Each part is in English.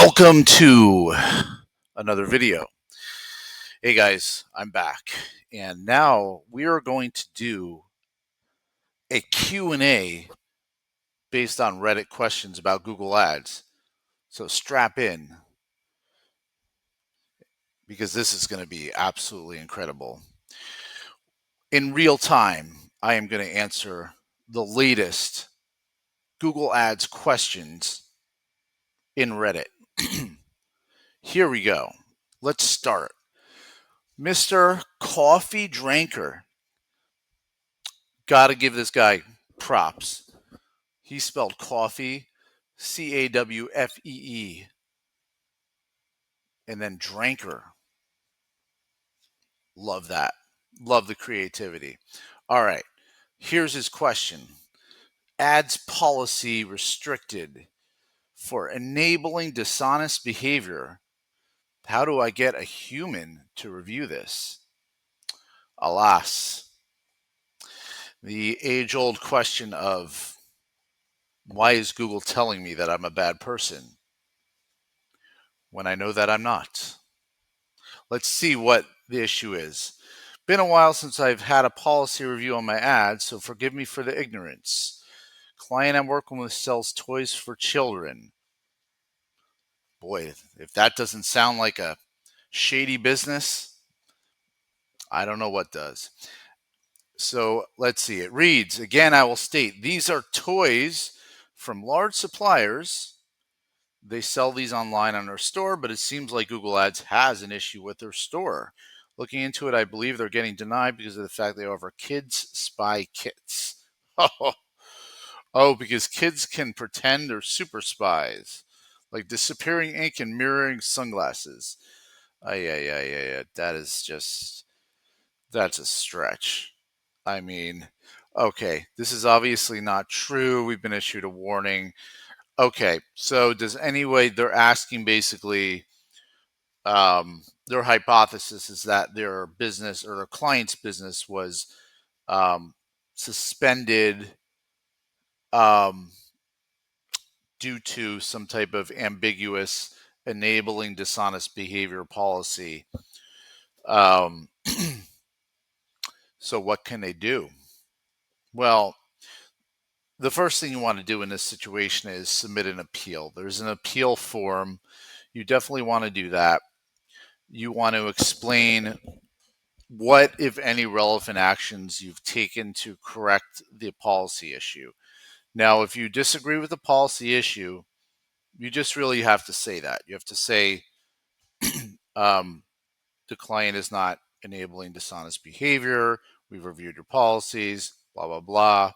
Welcome to another video. Hey guys, I'm back. And now we are going to do a Q&A based on Reddit questions about Google Ads. So strap in because this is going to be absolutely incredible. In real time, I am going to answer the latest Google Ads questions in Reddit. Here we go. Let's start. Mr. Coffee Drinker. Got to give this guy props. He spelled coffee, Cawfee, and then dranker. Love that. Love the creativity. All right. Here's his question. Ads policy restricted for enabling dishonest behavior. How do I get a human to review this? Alas, the age-old question of why is Google telling me that I'm a bad person when I know that I'm not? Let's see what the issue is. Been a while since I've had a policy review on my ads, so forgive me for the ignorance. Client I'm working with sells toys for children. Boy, if that doesn't sound like a shady business, I don't know what does. So let's see. It reads, again, I will state, these are toys from large suppliers. They sell these online on their store, but it seems like Google Ads has an issue with their store. Looking into it, I believe they're getting denied because of the fact they offer kids spy kits. Oh, because kids can pretend they're super spies, like disappearing ink and mirroring sunglasses. Yeah. That's a stretch. I mean, okay, this is obviously not true. We've been issued a warning. Okay, so they're asking basically, their hypothesis is that their business or their client's business was suspended um, due to some type of ambiguous enabling dishonest behavior policy. Um, so what can they do? Well, the first thing you want to do in this situation is submit an appeal. There's an appeal form. You definitely want to do that. You want to explain what, if any, relevant actions you've taken to correct the policy issue. Now, if you disagree with the policy issue, you just really have to say that. You have to say the client is not enabling dishonest behavior. We've reviewed your policies, blah, blah, blah.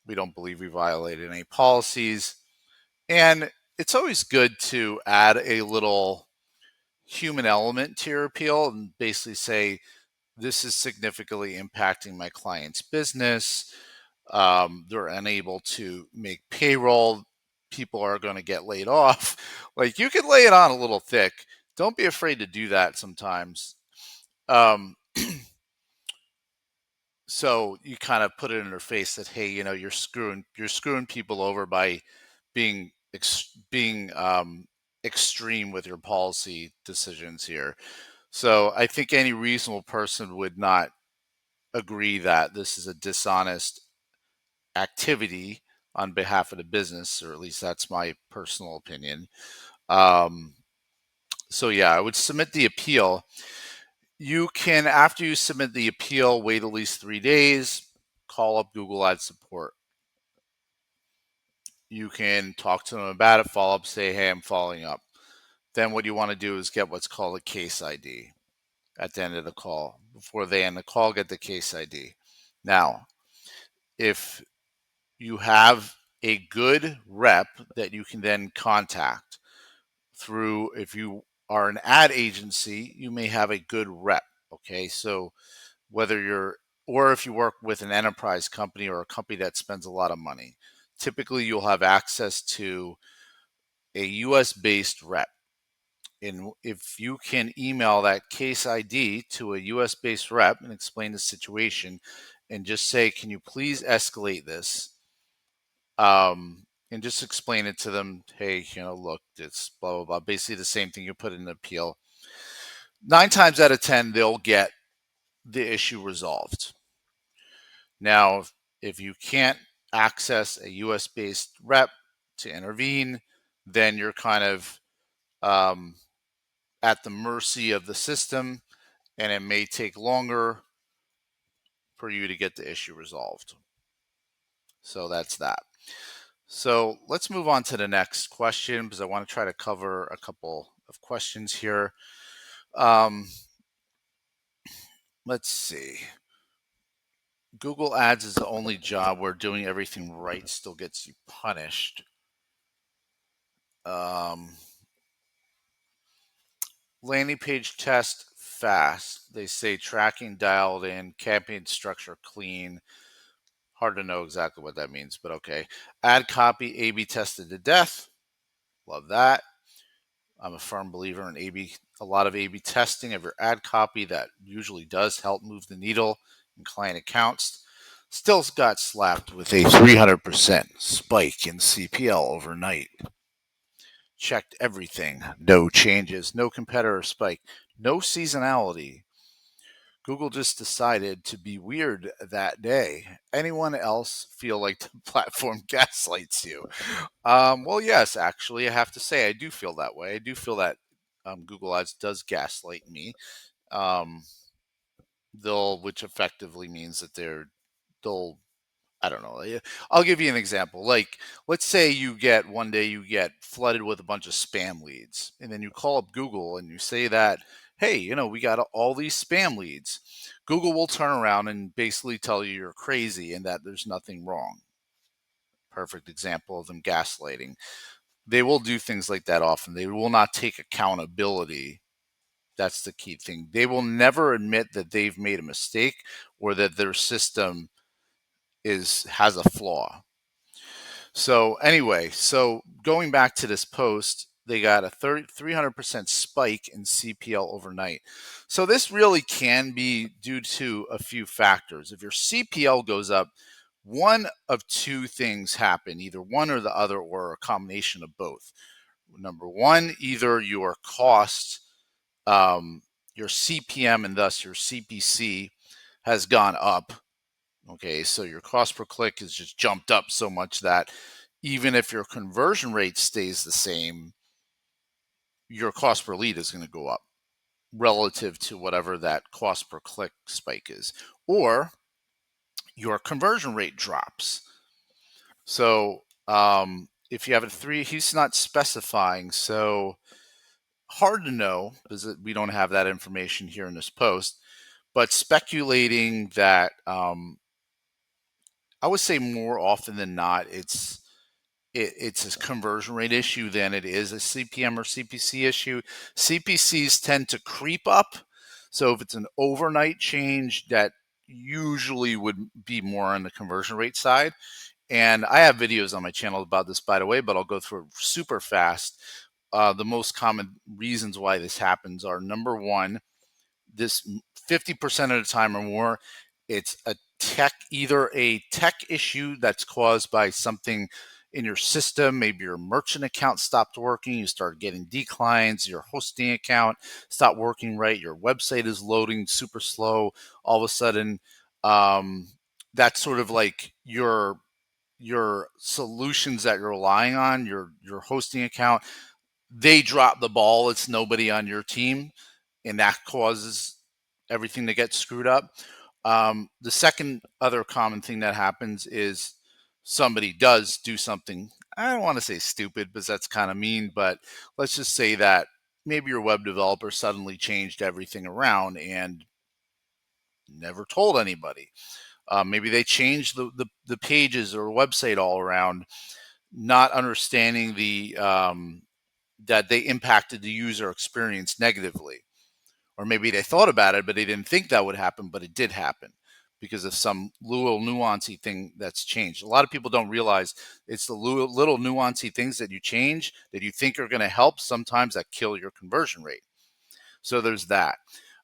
We don't believe we violated any policies. And it's always good to add a little human element to your appeal and basically say, this is significantly impacting my client's business. They're unable to make payroll. People are going to get laid off. Like, you can lay it on a little thick. Don't be afraid to do that sometimes. So you kind of put it in their face that, hey, you're screwing people over by being extreme with your policy decisions here. So I think any reasonable person would not agree that this is a dishonest activity on behalf of the business, or at least that's my personal opinion. So yeah, I would submit the appeal. You can, after you submit the appeal, wait at least 3 days, call up Google Ads support. You can talk to them about it, follow up, say, hey, I'm following up. Then what you want to do is get what's called a case ID at the end of the call. Before they end the call, get the case ID. Now, if you have a good rep that you can then contact through, if you are an ad agency, you may have a good rep. Okay, so or if you work with an enterprise company or a company that spends a lot of money, typically you'll have access to a US based rep. And if you can email that case ID to a US based rep and explain the situation and just say, can you please escalate this? and just explain it to them. Hey, look, it's blah, blah, blah. Basically the same thing you put in an appeal. 9 times out of 10, they'll get the issue resolved. Now, if you can't access a US based rep to intervene, then you're kind of um, at the mercy of the system, and it may take longer for you to get the issue resolved. So that's that. So let's move on to the next question because I want to try to cover a couple of questions here. Um, let's see. Google Ads is the only job where doing everything right still gets you punished. Landing page test fast. They say tracking dialed in, campaign structure clean. Hard to know exactly what that means, but okay. Ad copy A/B tested to death. Love that. I'm a firm believer in a lot of A/B testing of your ad copy. That usually does help move the needle in client accounts. Still got slapped with a 300% spike in CPL overnight. Checked everything. No changes, no competitor spike, no seasonality. Google just decided to be weird that day. Anyone else feel like the platform gaslights you? Well, yes, actually, I have to say I do feel that way. I do feel that Google Ads does gaslight me. Um, which effectively means that they'll I don't know. I'll give you an example. Like, let's say one day you get flooded with a bunch of spam leads, and then you call up Google and you say that, hey, we got all these spam leads. Google will turn around and basically tell you you're crazy and that there's nothing wrong. Perfect example of them gaslighting. They will do things like that often. They will not take accountability. That's the key thing. They will never admit that they've made a mistake or that their system has a flaw. So anyway, going back to this post, they got a 300% spike in CPL overnight. So this really can be due to a few factors. If your CPL goes up, one of two things happen, either one or the other, or a combination of both. Number one, either your cost, your CPM, and thus your CPC has gone up. Okay, so your cost per click has just jumped up so much that even if your conversion rate stays the same, your cost per lead is going to go up relative to whatever that cost per click spike is. Or your conversion rate drops. So if you have a three, he's not specifying. So hard to know because we don't have that information here in this post, but speculating that I would say more often than not, it's a conversion rate issue than it is a CPM or CPC issue. CPCs tend to creep up. So if it's an overnight change, that usually would be more on the conversion rate side. And I have videos on my channel about this, by the way, but I'll go through it super fast. The most common reasons why this happens are number one, this 50% of the time or more, it's either a tech issue that's caused by something in your system. Maybe your merchant account stopped working, you started getting declines, your hosting account stopped working right, your website is loading super slow. All of a sudden, that's sort of like your solutions that you're relying on, your hosting account, they drop the ball. It's nobody on your team, and that causes everything to get screwed up. The second other common thing that happens is somebody does do something. I don't want to say stupid because that's kind of mean, but let's just say that maybe your web developer suddenly changed everything around and never told anybody. Maybe they changed the pages or website all around, not understanding that they impacted the user experience negatively. Or maybe they thought about it, but they didn't think that would happen, but it did happen because of some little nuancy thing that's changed. A lot of people don't realize it's the little nuancy things that you change that you think are going to help, sometimes that kill your conversion rate. So there's that.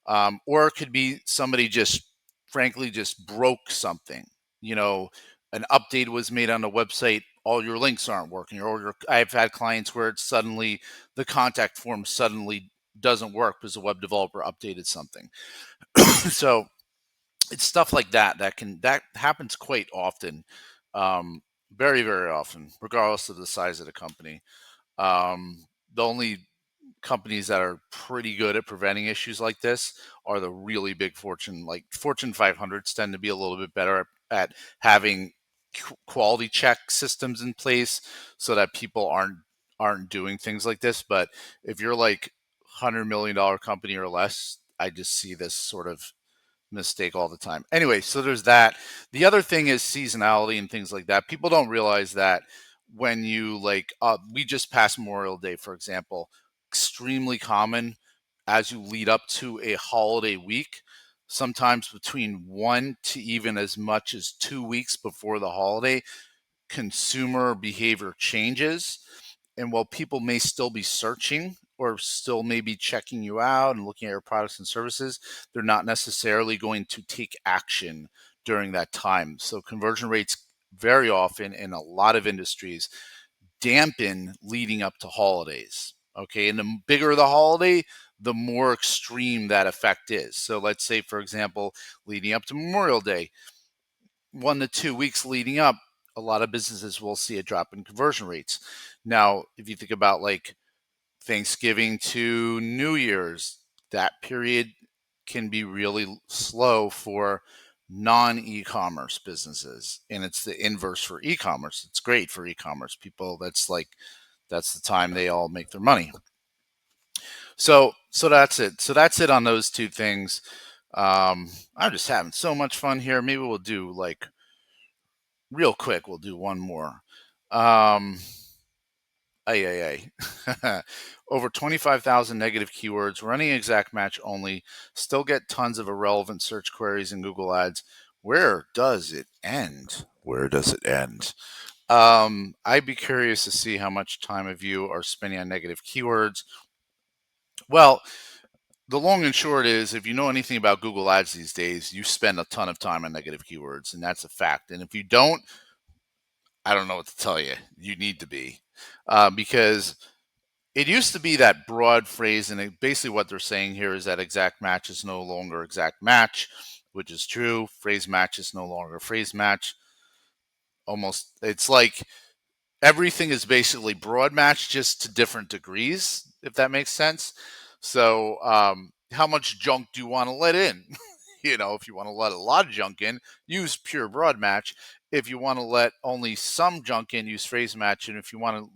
Or it could be somebody just frankly just broke something. You know, an update was made on the website all your links aren't working, or I've had clients where it's suddenly the contact form suddenly doesn't work because the web developer updated something. So it's stuff like that happens quite often, um, very very often, regardless of the size of the company. The only companies that are pretty good at preventing issues like this are the really big Fortune 500s tend to be a little bit better at having quality check systems in place so that people aren't doing things like this. But if you're like $100 million company or less, I just see this sort of mistake all the time. Anyway, so there's that. The other thing is seasonality and things like that. People don't realize that when you we just passed Memorial Day, for example, extremely common as you lead up to a holiday week, sometimes between 1 to even as much as 2 weeks before the holiday, consumer behavior changes. And while people may still be searching or still maybe checking you out and looking at your products and services, they're not necessarily going to take action during that time. So conversion rates very often in a lot of industries dampen leading up to holidays. Okay. And the bigger the holiday, the more extreme that effect is. So let's say, for example, leading up to Memorial Day, 1 to 2 weeks leading up, a lot of businesses will see a drop in conversion rates. Now, if you think about like Thanksgiving to New Year's, that period can be really slow for non e-commerce businesses. And it's the inverse for e-commerce. It's great for e-commerce people. That's the time they all make their money. So that's it. So that's it on those two things. I'm just having so much fun here. Maybe we'll do like real quick, we'll do one more. Um, Over 25,000 negative keywords, running exact match only, still get tons of irrelevant search queries in Google Ads. Where does it end? Where does it end? I'd be curious to see how much time of you are spending on negative keywords. Well, the long and short is, if you know anything about Google Ads these days, you spend a ton of time on negative keywords, and that's a fact. And if you don't, I don't know what to tell you. You need to be, because it used to be that broad phrase, and basically what they're saying here is that exact match is no longer exact match, which is true. Phrase match is no longer phrase match. Almost, it's like everything is basically broad match, just to different degrees, if that makes sense. So, how much junk do you want to let in? If you want to let a lot of junk in, use pure broad match. If you want to let only some junk in, use phrase match. And if you want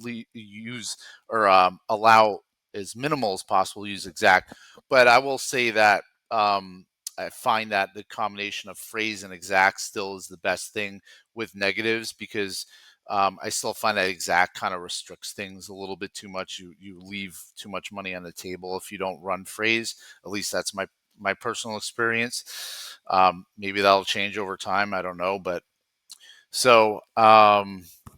to use or allow as minimal as possible, use exact. But I will say that I find that the combination of phrase and exact still is the best thing with negatives, because I still find that exact kind of restricts things a little bit too much. You leave too much money on the table if you don't run phrase. At least that's my personal experience. Maybe that'll change over time. I don't know, but so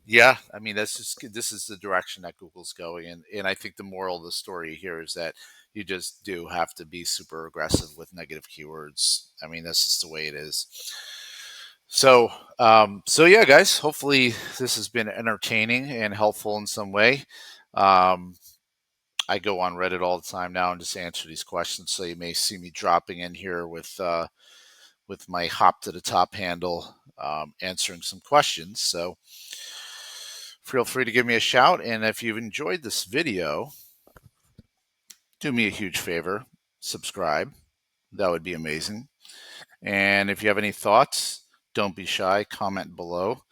yeah, I mean this is the direction that Google's going, and I think the moral of the story here is that you just do have to be super aggressive with negative keywords. I mean, that's just the way it is. So yeah, guys, hopefully this has been entertaining and helpful in some way. Um, I go on Reddit all the time now and just answer these questions. So you may see me dropping in here with my hop to the top handle, answering some questions. So feel free to give me a shout. And if you've enjoyed this video, do me a huge favor, subscribe. That would be amazing. And if you have any thoughts, don't be shy, comment below.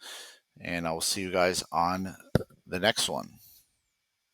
And I will see you guys on the next one.